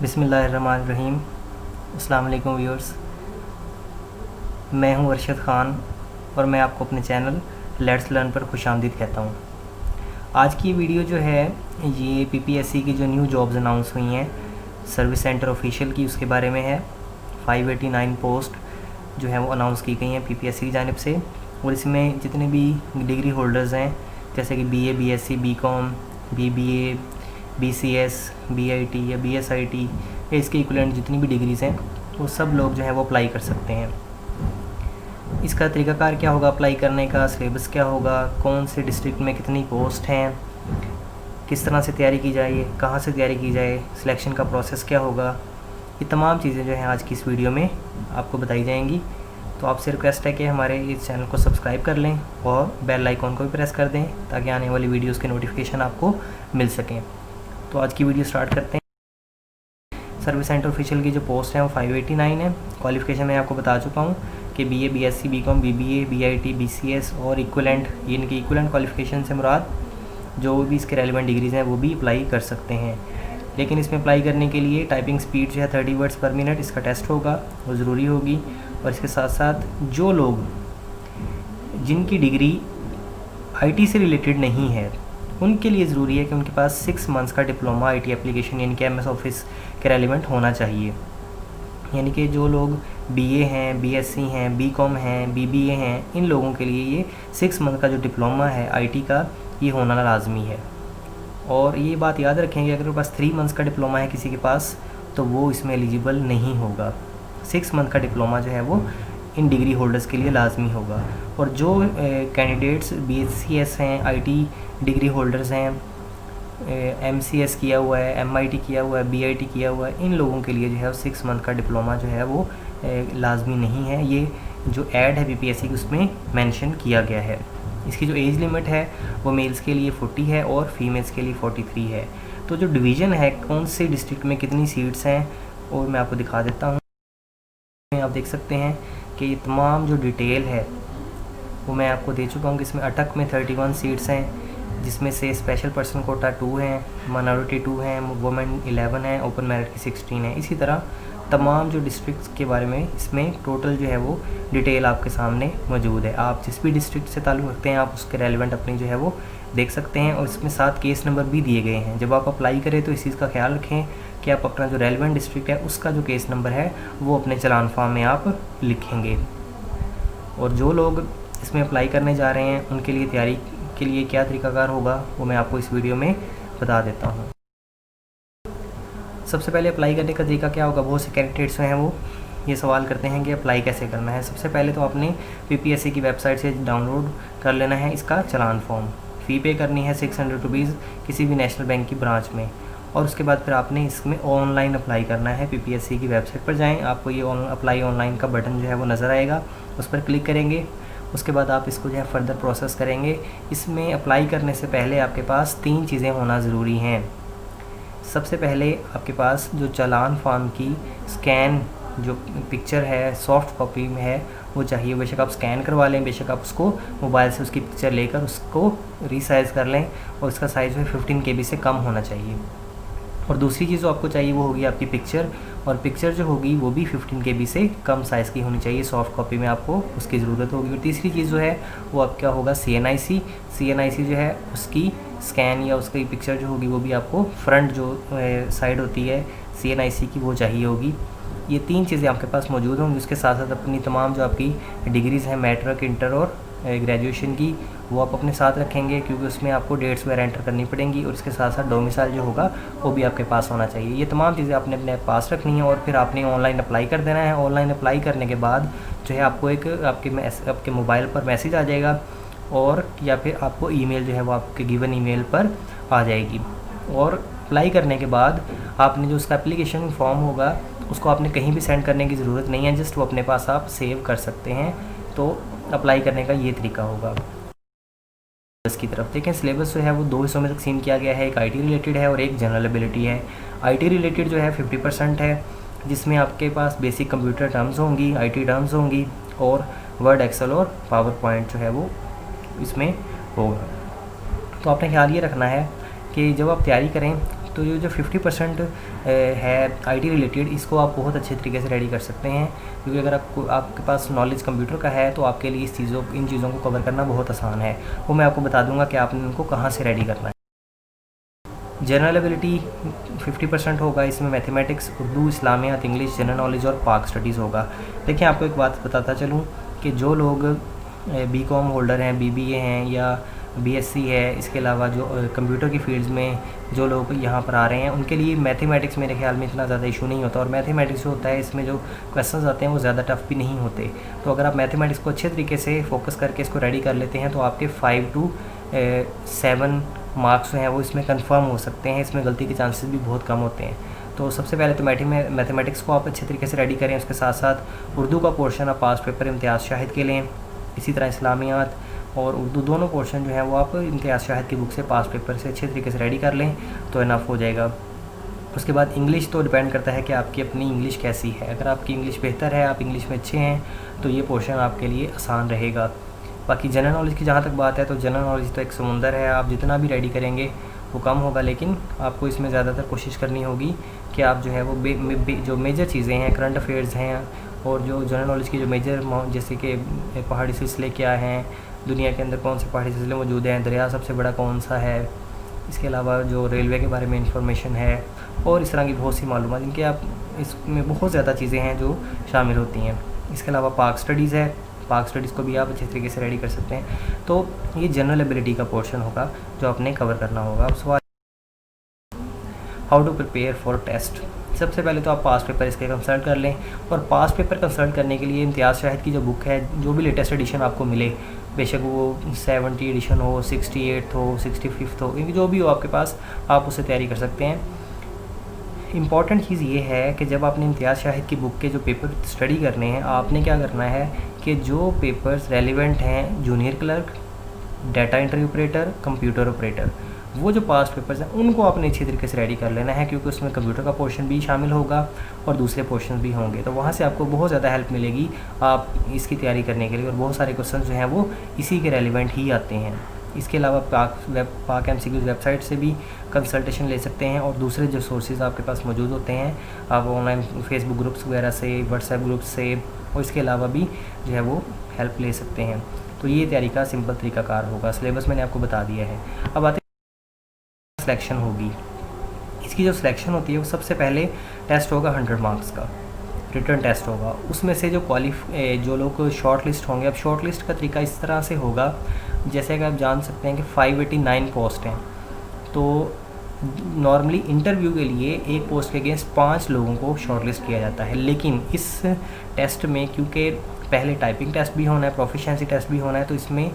बिस्मिल्लाहिर्रहमानिर्रहीम। अस्सलाम वालेकुम व्यूअर्स, मैं हूं अरशद ख़ान और मैं आपको अपने चैनल लेट्स लर्न पर खुशामदीद कहता हूं। आज की वीडियो जो है ये पीपीएससी की जो न्यू जॉब्स अनाउंस हुई हैं सर्विस सेंटर ऑफिशियल की, उसके बारे में है। 589 पोस्ट जो है वो अनाउंस की गई हैं पीपीएससी की जानिब से, और इसमें जितने भी डिग्री होल्डर्स हैं जैसे कि BA, BSc, BCom, BBA, BCS, BIT या बीएसआईटी या इसके इक्विवेलेंट जितनी भी डिग्रीज़ हैं वो सब लोग जो है वो अप्लाई कर सकते हैं। इसका तरीकाकार क्या होगा अप्लाई करने का, सिलेबस क्या होगा, कौन से डिस्ट्रिक्ट में कितनी पोस्ट हैं, किस तरह से तैयारी की जाए, कहाँ से तैयारी की जाए, सिलेक्शन का प्रोसेस क्या होगा, ये तमाम चीज़ें जो हैं आज की इस वीडियो में आपको बताई जाएंगी। तो आपसे रिक्वेस्ट है कि हमारे इस चैनल को सब्सक्राइब कर लें और बेल आइकॉन को भी प्रेस कर दें ताकि आने वाली वीडियोज़ के नोटिफिकेशन आपको मिल सकें। तो आज की वीडियो स्टार्ट करते हैं। सर्विस सेंटर ऑफिशियल की जो पोस्ट है वो 589 है। क्वालिफिकेशन मैं आपको बता चुका हूँ कि BA, BSc, BCom, BBA, BIT, BCS और इक्विवेलेंट, इनकी इक्विवेलेंट क्वालिफिकेशन से मुराद जो भी इसके रेलिवेंट डिग्रीज़ हैं वो भी अप्लाई कर सकते हैं। लेकिन इसमें अप्लाई करने के लिए टाइपिंग स्पीड जो है 30 वर्ड्स पर मिनट इसका टेस्ट होगा, वो ज़रूरी होगी। और इसके साथ साथ जो लोग जिनकी डिग्री आईटी से रिलेटेड नहीं है उनके लिए ज़रूरी है कि उनके पास 6 मंथ्स का डिप्लोमा आईटी एप्लीकेशन यानी कि एमएस ऑफिस के रेलिवेंट होना चाहिए। यानी कि जो लोग बीए हैं, बीएससी हैं, बीकॉम हैं, बीबीए हैं, इन लोगों के लिए ये 6 मंथ का जो डिप्लोमा है आईटी का ये होना लाजमी है। और ये बात याद रखेंगे, अगर पास 3 मंथ्स का डिप्लोमा है किसी के पास तो वो इसमें एलिजिबल नहीं होगा। 6 मंथ का डिप्लोमा जो है वो इन डिग्री होल्डर्स के लिए लाजमी होगा। और जो कैंडिडेट्स बीएससीएस हैं, आईटी डिग्री होल्डर्स हैं, एमसीएस किया हुआ है, एमआईटी किया हुआ है, बीआईटी किया हुआ है, इन लोगों के लिए जो है 6 मंथ का डिप्लोमा जो है वो लाजमी नहीं है। ये जो ऐड है पीपीएससी की उसमें मेंशन किया गया है। इसकी जो एज लिमिट है वो मेल्स के लिए 40 है और फीमेल्स के लिए 43 है। तो जो डिवीज़न है कौन से डिस्ट्रिक्ट में कितनी सीट्स हैं और मैं आपको दिखा देता हूँ। आप देख सकते हैं कि ये तमाम जो डिटेल है वो मैं आपको दे चुका हूँ कि इसमें अटक में 31 सीट्स हैं, जिसमें से स्पेशल पर्सन कोटा 2 हैं, माइनॉरिटी 2 हैं, वुमेन 11 हैं, ओपन मेरिट की 16 है। इसी तरह तमाम जो डिस्ट्रिक्ट्स के बारे में इसमें टोटल जो है वो डिटेल आपके सामने मौजूद है। आप जिस भी डिस्ट्रिक्ट से ताल्लुक़ रखते हैं आप उसके रेलिवेंट अपनी जो है वो देख सकते हैं, और इसमें 7 केस नंबर भी दिए गए हैं। जब आप अप्लाई करें तो इस चीज़ का ख्याल रखें कि आप अपना जो रेलिवेंट डिस्ट्रिक्ट है उसका जो केस नंबर है वो अपने चलान फॉर्म में आप लिखेंगे। और जो लोग इसमें अप्लाई करने जा रहे हैं उनके लिए तैयारी के लिए क्या तरीकाकार होगा वो मैं आपको इस वीडियो में बता देता हूँ। सबसे पहले अप्लाई करने का तरीका क्या होगा। बहुत से कैंडिडेट्स हैं वो ये सवाल करते हैं कि अप्लाई कैसे करना है। सबसे पहले तो आपने पीपीएससी की वेबसाइट से डाउनलोड कर लेना है इसका चलान फॉर्म। फ़ी पे करनी है 600 रुपीज़ किसी भी नेशनल बैंक की ब्रांच में, और उसके बाद फिर आपने इसमें ऑनलाइन अप्लाई करना है। पीपीएससी की वेबसाइट पर जाएं, आपको ये अप्लाई ऑनलाइन का बटन जो है वो नज़र आएगा, उस पर क्लिक करेंगे। उसके बाद आप इसको जो है फर्दर प्रोसेस करेंगे। इसमें अप्लाई करने से पहले आपके पास 3 चीज़ें होना ज़रूरी हैं। सबसे पहले आपके पास जो चालान फॉर्म की स्कैन जो पिक्चर है सॉफ्ट कॉपी में है वो चाहिए। बेशक आप स्कैन करवा लें, बेशक आप उसको मोबाइल से उसकी पिक्चर लेकर उसको रीसाइज़ कर लें, और उसका साइज़ जो है 15 KB से कम होना चाहिए। और दूसरी चीज़ जो आपको चाहिए वो होगी आपकी पिक्चर, और पिक्चर जो होगी वो भी 15 KB से कम साइज़ की होनी चाहिए। सॉफ्ट कॉपी में आपको उसकी ज़रूरत होगी। और तीसरी चीज़ जो है वो आपका होगा CNIC जो है उसकी स्कैन या उसकी पिक्चर जो होगी वो भी आपको फ्रंट जो साइड होती है CNIC की वो चाहिए होगी। ये 3 चीज़ें आपके पास मौजूद होंगी। उसके साथ साथ अपनी तमाम जो आपकी डिग्रीज़ हैं मैट्रिक, इंटर और ग्रेजुएशन की वो आप अपने साथ रखेंगे, क्योंकि उसमें आपको डेट्स वगैरह एंटर करनी पड़ेंगी। और इसके साथ साथ डोमिसाइल जो होगा वो भी आपके पास होना चाहिए। ये तमाम चीज़ें आपने अपने पास रखनी है और फिर आपने ऑनलाइन अप्लाई कर देना है। ऑनलाइन अप्लाई करने के बाद जो है आपको एक आपके मोबाइल पर मैसेज आ जाएगा, और या फिर आपको ईमेल जो है वो आपके गिवन ईमेल पर आ जाएगी। और अप्लाई करने के बाद आपने जो उसका एप्लीकेशन फॉर्म होगा उसको आपने कहीं भी सेंड करने की ज़रूरत नहीं है, जस्ट वो अपने पास आप सेव कर सकते हैं। तो अप्लाई करने का ये तरीका होगा। की तरफ देखें, सिलेबस जो है वो 2 हिस्सों में तकसीम किया गया है। एक आईटी रिलेटेड है और एक जनरल एबिलिटी है। आईटी रिलेटेड जो है 50% है, जिसमें आपके पास बेसिक कंप्यूटर टर्म्स होंगी, आईटी टर्म्स होंगी, और वर्ड, एक्सेल और पावर पॉइंट जो है वो इसमें होगा। तो आपने ख्याल ये रखना है कि जब आप तैयारी करें तो ये जो 50% है आईटी रिलेटेड, इसको आप बहुत अच्छे तरीके से रेडी कर सकते हैं, क्योंकि अगर आपके पास नॉलेज कंप्यूटर का है तो आपके लिए इन चीज़ों को कवर करना बहुत आसान है। वो मैं आपको बता दूंगा कि आपने उनको कहाँ से रेडी करना है। जनरल एबिलिटी 50% होगा, इसमें mathematics, Urdu, Islamiyat, English, general knowledge और पाक स्टडीज़ होगा। देखिए आपको एक बात बताता चलूँ कि जो लोग बीकॉम होल्डर हैं, बीबीए हैं या बीएससी है, इसके अलावा जो कंप्यूटर की फील्ड्स में जो लोग यहाँ पर आ रहे हैं, उनके लिए मैथमेटिक्स मेरे ख्याल में इतना ज़्यादा इशू नहीं होता। और मैथमेटिक्स जो होता है, इसमें जो क्वेश्चंस आते हैं वो ज़्यादा टफ भी नहीं होते। तो अगर आप मैथमेटिक्स को अच्छे तरीके से फोकस करके इसको रेडी कर लेते हैं तो आपके 5 to 7 मार्क्स जो हैं वो इसमें कंफर्म हो सकते हैं। इसमें गलती के चांसेस भी बहुत कम होते हैं। तो सबसे पहले तो मैथमेटिक्स को आप अच्छे तरीके से रेडी करें। उसके साथ साथ उर्दू का पोर्शन आप पास पेपर इम्तियाज़ शाहिद के लें। इसी तरह इस्लामियात और उर्दू दोनों पोर्शन जो है वो आप इम्तियाज़ शाहिद की बुक से पास पेपर से अच्छे तरीके से रेडी कर लें तो इनफ हो जाएगा। उसके बाद इंग्लिश तो डिपेंड करता है कि आपकी अपनी इंग्लिश कैसी है। अगर आपकी इंग्लिश बेहतर है, आप इंग्लिश में अच्छे हैं, तो ये पोर्शन आपके लिए आसान रहेगा। बाकी जनरल नॉलेज की जहाँ तक बात है तो जनरल नॉलेज तो एक समुंदर है, आप जितना भी रेडी करेंगे वो कम होगा, लेकिन आपको इसमें ज़्यादातर कोशिश करनी होगी कि आप जो है वो जो मेजर चीज़ें हैं, करंट अफेयर्स हैं और जो जनरल नॉलेज की जो मेजर जैसे कि पहाड़ी सिलसिले क्या हैं, दुनिया के अंदर कौन से पहाड़ी सिलसिले मौजूद हैं, दरिया सबसे बड़ा कौन सा है, इसके अलावा जो रेलवे के बारे में इंफॉर्मेशन है और इस तरह की बहुत सी मालूमात, जिनके आप इसमें बहुत ज़्यादा चीज़ें हैं जो शामिल होती हैं। इसके अलावा पाक स्टडीज़ है, पाक स्टडीज़ को भी आप अच्छे तरीके से रेडी कर सकते हैं। तो ये जनरल एबिलिटी का पोर्शन होगा जो आपने कवर करना होगा। अब सवाल, how to prepare for test. सबसे पहले तो आप पास पेपर इसके कंसल्ट कर लें, और पास पेपर कंसल्ट करने के लिए इम्तियाज़ शाहिद की जो बुक है, जो भी लेटेस्ट एडिशन आपको मिले, बेशक वो 70 एडिशन हो, 68 हो, 65 हो, जो भी हो आपके पास, आप उससे तैयारी कर सकते हैं। इम्पॉर्टेंट चीज़ ये है कि जब आपने इम्तियाज़ शाहिद की बुक के जो पेपर स्टडी करने हैं, आपने क्या करना है कि जो पेपर्स रेलिवेंट हैं junior clerk, data entry operator, computer operator, वो जो पास पेपर्स हैं उनको आपने अच्छी तरीके से रेडी कर लेना है, क्योंकि उसमें कंप्यूटर का पोर्शन भी शामिल होगा और दूसरे पोर्शन भी होंगे। तो वहाँ से आपको बहुत ज़्यादा हेल्प मिलेगी आप इसकी तैयारी करने के लिए, और बहुत सारे क्वेश्चन जो हैं वो इसी के रेलिवेंट ही आते हैं। इसके अलावा पाक MCQ वेबसाइट से भी कंसल्टेशन ले सकते हैं, और दूसरे जो सोर्सेज आपके पास मौजूद होते हैं, आप ऑनलाइन फेसबुक ग्रुप्स वगैरह से, व्हाट्सएप ग्रुप से, और इसके अलावा भी जो है वो हेल्प ले सकते हैं। तो ये तैयारी का सिंपल तरीकाकार होगा। सिलेबस मैंने आपको बता दिया है। अब आते सिलेक्शन होगी। इसकी जो सिलेक्शन होती है वो सबसे पहले टेस्ट होगा 100 मार्क्स का, रिटर्न टेस्ट होगा। उसमें से जो लोग शॉर्ट लिस्ट होंगे, अब शॉर्ट लिस्ट का तरीका इस तरह से होगा, जैसे कि आप जान सकते हैं कि 589 पोस्ट हैं, तो नॉर्मली इंटरव्यू के लिए एक पोस्ट के अगेंस्ट 5 लोगों को शॉर्ट लिस्ट किया जाता है। लेकिन इस टेस्ट में क्योंकि पहले टाइपिंग टेस्ट भी होना है, प्रोफिशिएंसी टेस्ट भी होना है, तो इसमें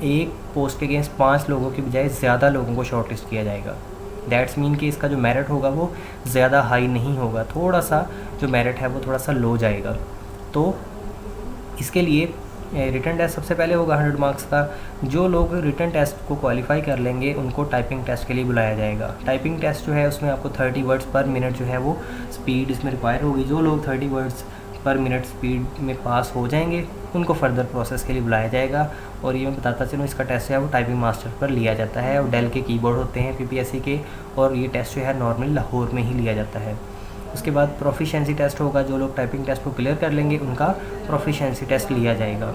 एक पोस्ट के अगेंस्ट 5 लोगों की बजाय ज़्यादा लोगों को शॉर्ट लिस्ट किया जाएगा। दैट्स मीन कि इसका जो मेरिट होगा वो ज़्यादा हाई नहीं होगा, थोड़ा सा जो मेरिट है वो थोड़ा सा लो जाएगा। तो इसके लिए रिटन टेस्ट सबसे पहले होगा 100 मार्क्स का। जो लोग रिटन टेस्ट को क्वालिफाई कर लेंगे उनको टाइपिंग टेस्ट के लिए बुलाया जाएगा। टाइपिंग टेस्ट जो है उसमें आपको 30 वर्ड्स पर मिनट जो है वो स्पीड इसमें रिक्वायर होगी। जो लोग 30 वर्ड्स पर मिनट स्पीड में पास हो जाएंगे उनको फर्दर प्रोसेस के लिए बुलाया जाएगा। और ये मैं बताता चलूँ, इसका टेस्ट है वो टाइपिंग मास्टर पर लिया जाता है, और डेल के कीबोर्ड होते हैं PPSC के, और ये टेस्ट जो है नॉर्मली लाहौर में ही लिया जाता है। उसके बाद प्रोफिशिएंसी टेस्ट होगा। जो लोग टाइपिंग टेस्ट को क्लियर कर लेंगे उनका प्रोफिशिएंसी टेस्ट लिया जाएगा।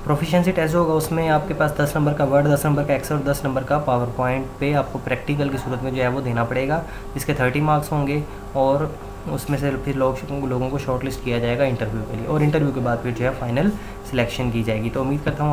प्रोफिशिएंसी टेस्ट होगा, उसमें आपके पास 10 नंबर का वर्ड, 10 नंबर का एक्सेल और 10 नंबर का पावर पॉइंट पे आपको प्रैक्टिकल की सूरत में जो है वो देना पड़ेगा, जिसके 30 मार्क्स होंगे। और उसमें से फिर लोगों को शॉर्ट लिस्ट किया जाएगा इंटरव्यू के लिए, और इंटरव्यू के बाद फिर जो है फाइनल सिलेक्शन की जाएगी। तो उम्मीद करता हूँ